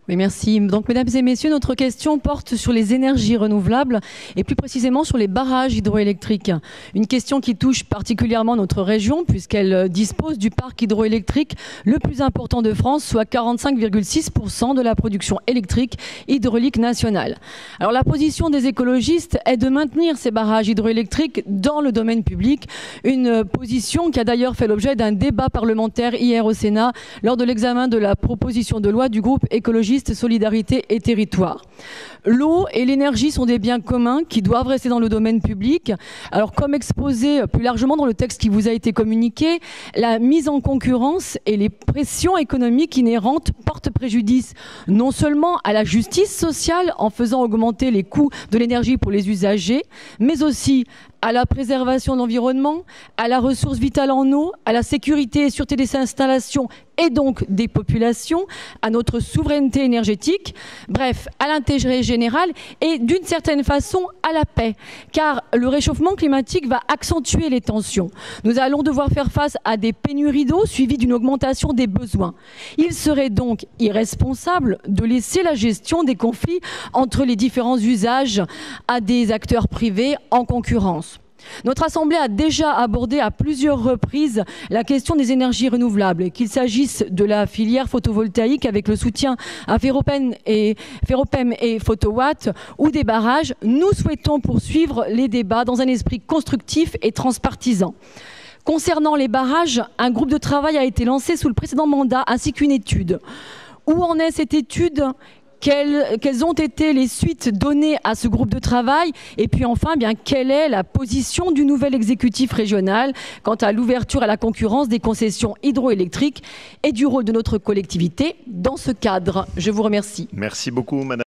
Oui, merci. Donc, mesdames et messieurs, notre question porte sur les énergies renouvelables et plus précisément sur les barrages hydroélectriques. Une question qui touche particulièrement notre région puisqu'elle dispose du parc hydroélectrique le plus important de France, soit 45,6% de la production électrique hydraulique nationale. Alors, la position des écologistes est de maintenir ces barrages hydroélectriques dans le domaine public, une position qui a d'ailleurs fait l'objet d'un débat parlementaire hier au Sénat lors de l'examen de la proposition de loi du groupe écologiste Solidarité et Territoire. L'eau et l'énergie sont des biens communs qui doivent rester dans le domaine public. Alors, comme exposé plus largement dans le texte qui vous a été communiqué, la mise en concurrence et les pressions économiques inhérentes portent préjudice non seulement à la justice sociale en faisant augmenter les coûts de l'énergie pour les usagers, mais aussi à la préservation de l'environnement, à la ressource vitale en eau, à la sécurité et sûreté des installations et donc des populations, à notre souveraineté énergétique, bref, à l'intérêt général et d'une certaine façon à la paix. Car le réchauffement climatique va accentuer les tensions. Nous allons devoir faire face à des pénuries d'eau suivies d'une augmentation des besoins. Il serait donc irresponsable de laisser la gestion des conflits entre les différents usages à des acteurs privés en concurrence. Notre Assemblée a déjà abordé à plusieurs reprises la question des énergies renouvelables, qu'il s'agisse de la filière photovoltaïque avec le soutien à Ferropem et Photowatt ou des barrages. Nous souhaitons poursuivre les débats dans un esprit constructif et transpartisan. Concernant les barrages, un groupe de travail a été lancé sous le précédent mandat ainsi qu'une étude. Où en est cette étude ? Quelles ont été les suites données à ce groupe de travail? Et puis enfin, quelle est la position du nouvel exécutif régional quant à l'ouverture à la concurrence des concessions hydroélectriques et du rôle de notre collectivité dans ce cadre? Je vous remercie. Merci beaucoup, madame.